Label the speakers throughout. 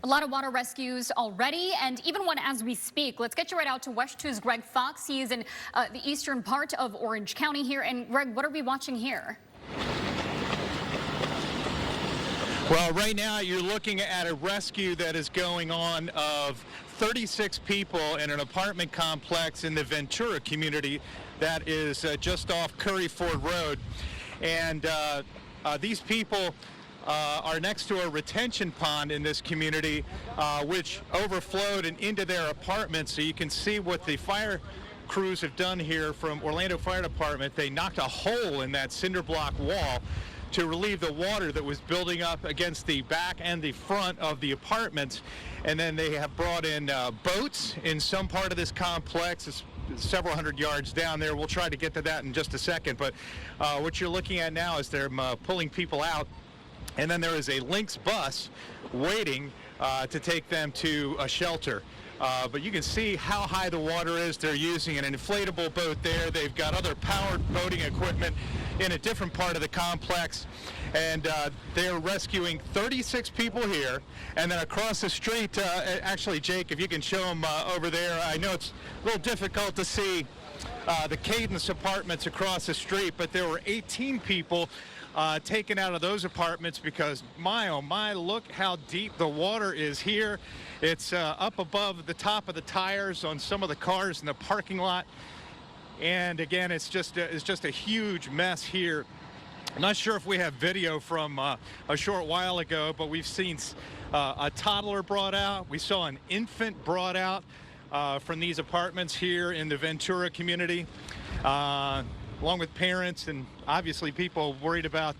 Speaker 1: A lot of water rescues already, and even one as we speak. Let's get you right out to WESH 2's Greg Fox. He is in the eastern part of Orange County here. And Greg, what are we watching here?
Speaker 2: Well, right now you're looking at a rescue that is going on of 36 people in an apartment complex in the Ventura community that is just off Curry Ford Road. And these people are next to a retention pond in this community, which overflowed and into their apartments. So you can see what the fire crews have done here from Orlando Fire Department. They knocked a hole in that cinder block wall to relieve the water that was building up against the back and the front of the apartments. And then they have brought in boats in some part of this complex. It's several hundred yards down there. We'll try to get to that in just a second. But what you're looking at now is they're pulling people out. And then there is a Lynx bus waiting to take them to a shelter. But you can see how high the water is. They're using an inflatable boat there. They've got other powered boating equipment in a different part of the complex. And they're rescuing 36 people here. And then across the street, actually, Jake, if you can show them over there. I know it's a little difficult to see the Cadence apartments across the street, but there were 18 people taken out of those apartments because, my oh my, look how deep the water is here. It's up above the top of the tires on some of the cars in the parking lot. And again, it's just a huge mess here. I'm not sure if we have video from a short while ago, but we've seen a toddler brought out. We saw an infant brought out from these apartments here in the Ventura community, along with parents and obviously people worried about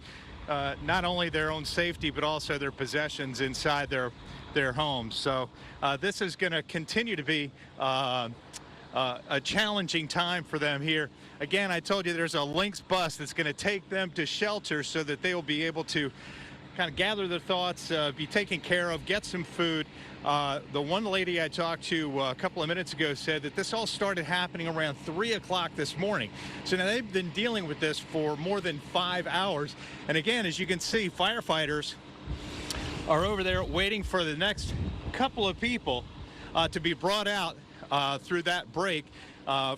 Speaker 2: not only their own safety, but also their possessions inside their homes. So this is going to continue to be a challenging time for them here. Again, I told you there's a Lynx bus that's going to take them to shelter so that they will be able to kind of gather their thoughts, be taken care of, get some food. The one lady I talked to a couple of minutes ago said that this all started happening around 3 o'clock this morning. So now they've been dealing with this for more than 5 hours. And again, as you can see, firefighters are over there waiting for the next couple of people to be brought out through that break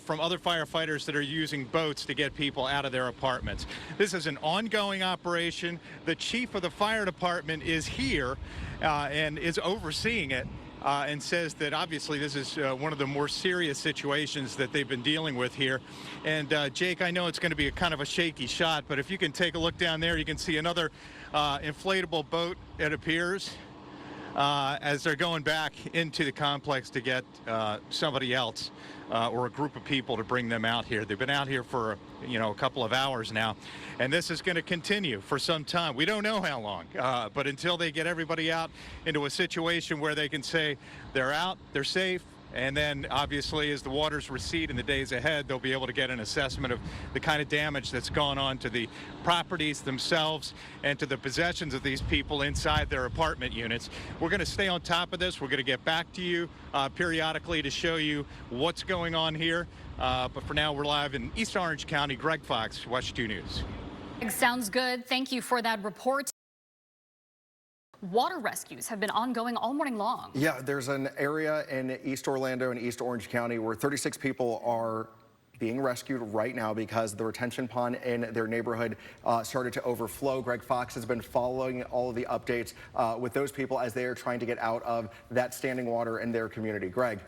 Speaker 2: from other firefighters that are using boats to get people out of their apartments. This is an ongoing operation. The chief of the fire department is here and is overseeing it and says that obviously this is one of the more serious situations that they've been dealing with here. And Jake, I know it's going to be a kind of a shaky shot, but if you can take a look down there, you can see another inflatable boat, it appears, as they're going back into the complex to get somebody else or a group of people to bring them out here. They've been out here for, a couple of hours now, and this is going to continue for some time. We don't know how long, but until they get everybody out into a situation where they can say they're out, they're safe, and then obviously as the waters recede in the days ahead, they'll be able to get an assessment of the kind of damage that's gone on to the properties themselves and to the possessions of these people inside their apartment units. We're going to stay on top of this. We're going to get back to you periodically to show you what's going on here. But for now, we're live in East Orange County. Greg Fox, WESH 2 News.
Speaker 1: Sounds good. Thank you for that report. Water rescues have been ongoing all morning long.
Speaker 3: Yeah, there's an area in East Orlando and East Orange County where 36 people are being rescued right now because the retention pond in their neighborhood started to overflow. Greg Fox has been following all of the updates with those people as they are trying to get out of that standing water in their community. Greg.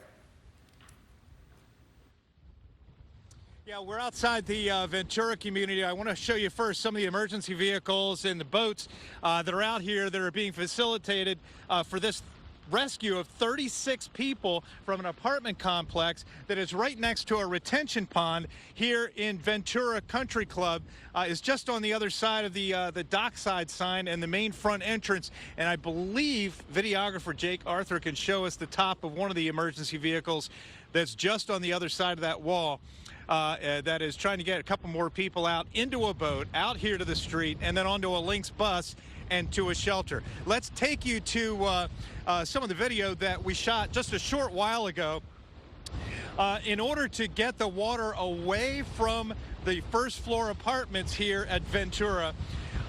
Speaker 2: Yeah, we're outside the Ventura community. I want to show you first some of the emergency vehicles and the boats that are out here that are being facilitated for this rescue of 36 people from an apartment complex that is right next to a retention pond here in Ventura Country Club. Is just on the other side of the dockside sign and the main front entrance. And I believe videographer Jake Arthur can show us the top of one of the emergency vehicles that's just on the other side of that wall. That is trying to get a couple more people out into a boat, out here to the street, and then onto a Lynx bus and to a shelter. Let's take you to some of the video that we shot just a short while ago. In order to get the water away from the first floor apartments here at Ventura,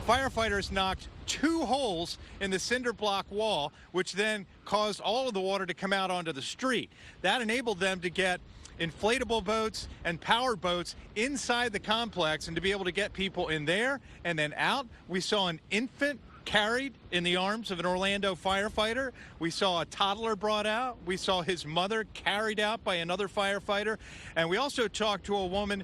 Speaker 2: firefighters knocked 2 holes in the cinder block wall, which then caused all of the water to come out onto the street. That enabled them to get inflatable boats and power boats inside the complex and to be able to get people in there and then out. We saw an infant carried in the arms of an Orlando firefighter. We saw a toddler brought out. We saw his mother carried out by another firefighter. And we also talked to a woman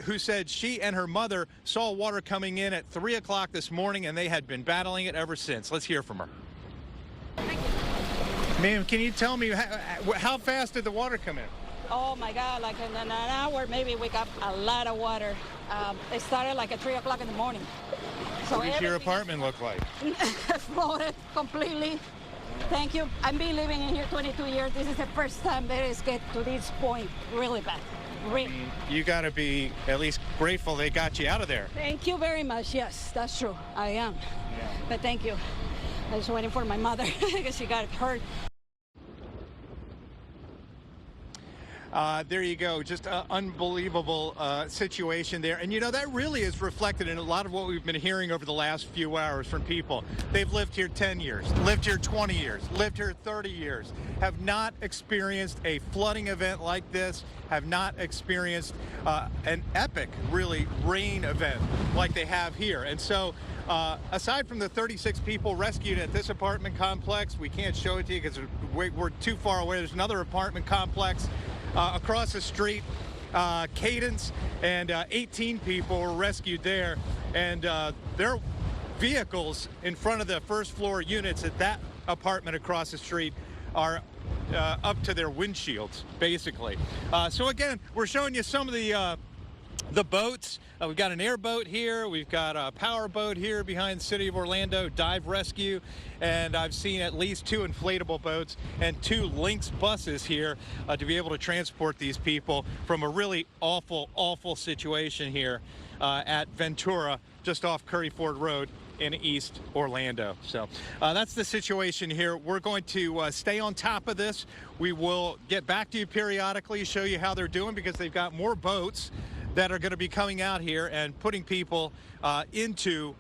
Speaker 2: who said she and her mother saw water coming in at 3 o'clock this morning, and they had been battling it ever since. Let's hear from her. Ma'am, can you tell me how fast did the water come in?
Speaker 4: Oh my God, like in an hour maybe we got a lot of water. It started like at 3 o'clock in the morning. So
Speaker 2: what does your apartment look like?
Speaker 4: Flooded completely. Thank you. I've been living in here 22 years. This is the first time that it's get to this point really bad.
Speaker 2: You got to be at least grateful they got you out of there.
Speaker 4: Thank you very much. Yes, that's true. I am. Yeah. But thank you. I was waiting for my mother because she got hurt.
Speaker 2: There you go. Just an unbelievable situation there. And, you know, that really is reflected in a lot of what we've been hearing over the last few hours from people. They've lived here 10 years, lived here 20 years, lived here 30 years, have not experienced a flooding event like this, have not experienced an epic, really, rain event like they have here. And so aside from the 36 people rescued at this apartment complex, we can't show it to you because we're too far away. There's another apartment complex across the street, Cadence, and 18 people were rescued there, and their vehicles in front of the first floor units at that apartment across the street are up to their windshields, basically. So again, we're showing you some of the boats. We've got an airboat here. We've got a power boat here behind the City of Orlando dive rescue. And I've seen at least 2 inflatable boats and 2 Lynx buses here to be able to transport these people from a really awful, awful situation here at Ventura, just off Curry Ford Road in East Orlando. So that's the situation here. We're going to stay on top of this. We will get back to you periodically, show you how they're doing, because they've got more boats that are going to be coming out here and putting people into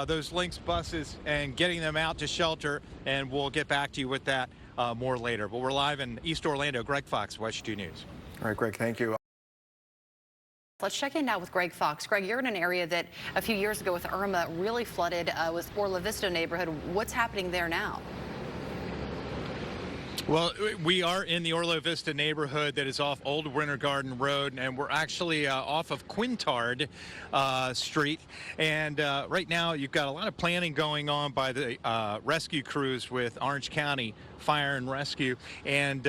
Speaker 2: those Lynx buses and getting them out to shelter, and we'll get back to you with that more later. But we're live in East Orlando. Greg Fox, WESH 2 News.
Speaker 3: All right, Greg, thank you.
Speaker 5: Let's check in now with Greg Fox. Greg, you're in an area that a few years ago with Irma really flooded with Orla Vista neighborhood. What's happening there now?
Speaker 2: Well, we are in the Orla Vista neighborhood that is off Old Winter Garden Road, and we're actually off of Quintard Street. And right now, you've got a lot of planning going on by the rescue crews with Orange County Fire and Rescue. And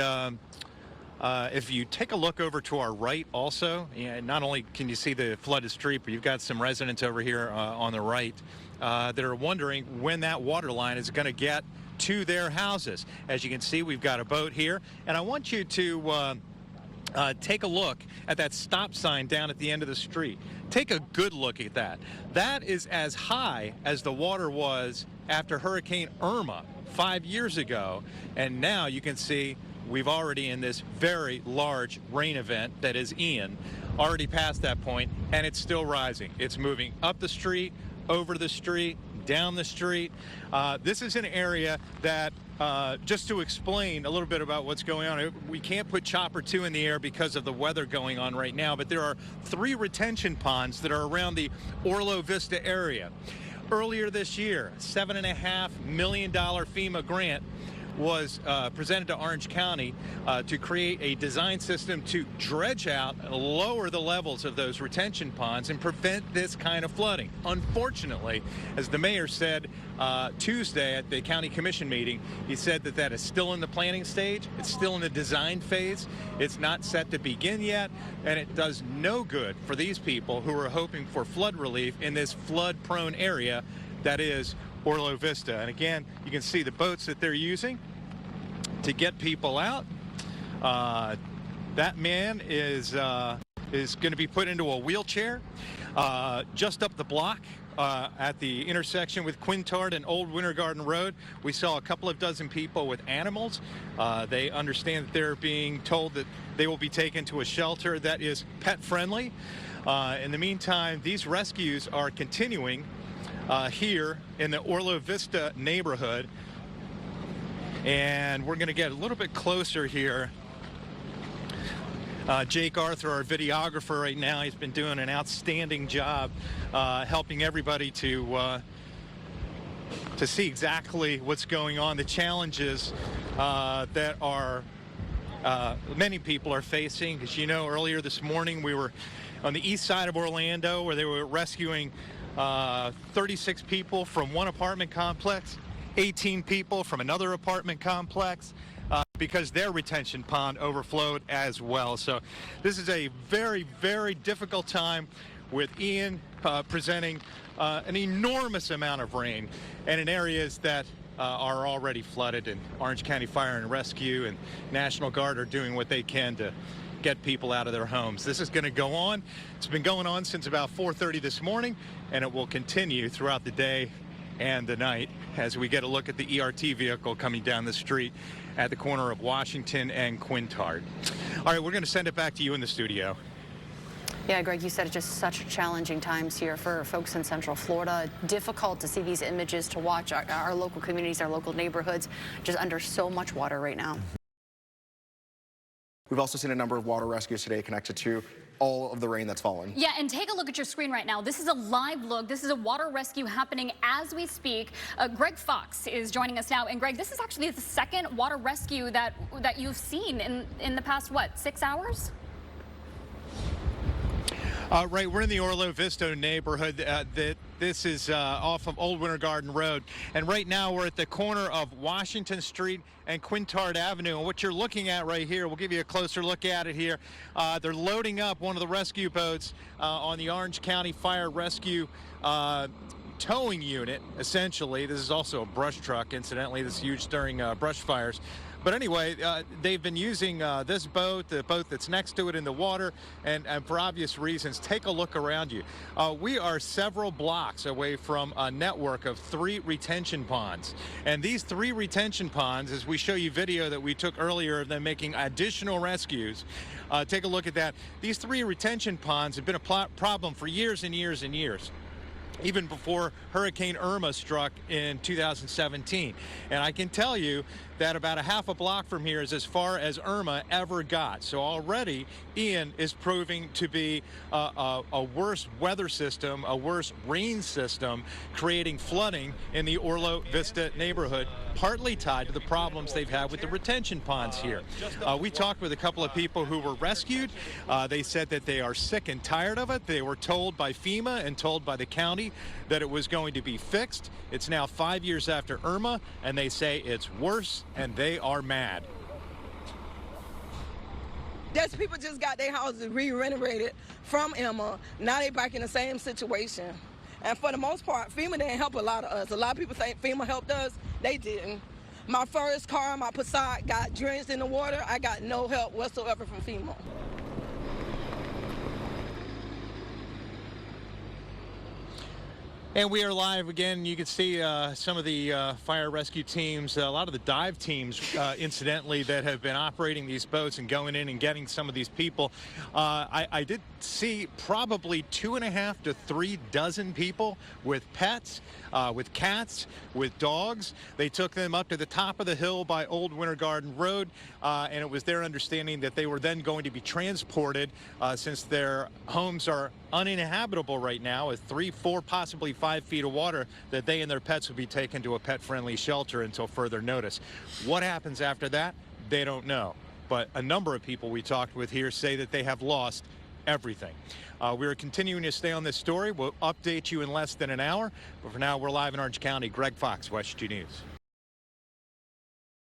Speaker 2: if you take a look over to our right also, not only can you see the flooded street, but you've got some residents over here on the right that are wondering when that water line is going to get to their houses. As you can see, we've got a boat here, and I want you to take a look at that stop sign down at the end of the street. Take a good look at that. That is as high as the water was after Hurricane Irma 5 years ago, and now you can see we've already in this very large rain event that is Ian, already past that point, and it's still rising. It's moving up the street, over the street, down the street. This is an area that, just to explain a little bit about what's going on, we can't put Chopper 2 in the air because of the weather going on right now, but there are 3 retention ponds that are around the Orla Vista area. Earlier this year, $7.5 million FEMA grant was presented to Orange County to create a design system to dredge out and lower the levels of those retention ponds and prevent this kind of flooding. Unfortunately, as the mayor said Tuesday at the county commission meeting, he said that that is still in the planning stage. It's still in the design phase. It's not set to begin yet, and it does no good for these people who are hoping for flood relief in this flood-prone area that is Orla Vista. And again, you can see the boats that they're using to get people out. That man is going to be put into a wheelchair just up the block at the intersection with Quintard and Old Winter Garden Road. We saw a couple of dozen people with animals. They understand that they're being told that they will be taken to a shelter that is pet friendly. In the meantime, these rescues are continuing here in the Orla Vista neighborhood. And we're going to get a little bit closer here. Jake Arthur, our videographer right now, he's been doing an outstanding job helping everybody to see exactly what's going on, the challenges that are many people are facing. As you know, earlier this morning we were on the east side of Orlando where they were rescuing 36 people from one apartment complex, 18 people from another apartment complex, because their retention pond overflowed as well. So this is a very, very difficult time with Ian presenting an enormous amount of rain and in areas that are already flooded, and Orange County Fire and Rescue and National Guard are doing what they can to get people out of their homes. This is going to go on. It's been going on since about 4:30 this morning, and it will continue throughout the day and the night as we get a look at the ERT vehicle coming down the street at the corner of Washington and Quintard. All right, we're going to send it back to you in the studio.
Speaker 5: Yeah, Greg, you said it's just such challenging times here for folks in Central Florida. Difficult to see these images, to watch our local communities, our local neighborhoods just under so much water right now.
Speaker 3: We've also seen a number of water rescues today connected to all of the rain that's fallen.
Speaker 1: Yeah, and take a look at your screen right now. This is a live look. This is a water rescue happening as we speak. Greg Fox is joining us now. And Greg, this is actually the second water rescue that you've seen in the past, what, 6 hours?
Speaker 2: Right, we're in the Orla Vista neighborhood. This is off of Old Winter Garden Road. And right now we're at the corner of Washington Street and Quintard Avenue. And what you're looking at right here, we'll give you a closer look at it here. They're loading up one of the rescue boats on the Orange County Fire Rescue towing unit, essentially. This is also a brush truck, incidentally. This is used during brush fires. But anyway, they've been using this boat, the boat that's next to it in the water, and for obvious reasons. Take a look around you. We are several blocks away from a network of 3 retention ponds. And these 3 retention ponds, as we show you video that we took earlier of them making additional rescues, take a look at that. These 3 retention ponds have been a problem for years and years and years, even before Hurricane Irma struck in 2017. And I can tell you that about a half a block from here is as far as Irma ever got. So already Ian is proving to be a worse weather system, a worse rain system, creating flooding in the Orla Vista neighborhood, partly tied to the problems they've had with the retention ponds here. We talked with a couple of people who were rescued. They said that they are sick and tired of it. They were told by FEMA and told by the county that it was going to be fixed. It's now 5 years after Irma, and they say it's worse, and they are mad.
Speaker 6: There's people just got their houses re-renovated from Irma. Now they're back in the same situation. And for the most part, FEMA didn't help a lot of us. A lot of people think FEMA helped us. They didn't. My first car, my Passat, got drenched in the water. I got no help whatsoever from FEMA.
Speaker 2: And we are live again. You can see some of the fire rescue teams, a lot of the dive teams, incidentally, that have been operating these boats and going in and getting some of these people. I did see probably 2.5 to 3 dozen people with pets, with cats, with dogs. They took them up to the top of the hill by Old Winter Garden Road, and it was their understanding that they were then going to be transported, since their homes are uninhabitable right now, with 3, 4, possibly 5 feet of water, that they and their pets would be taken to a pet-friendly shelter until further notice. What happens after that, they don't know. But a number of people we talked with here say that they have lost everything. We're continuing to stay on this story. We'll update you in less than an hour. But for now, we're live in Orange County. Greg Fox, WESH 2 News.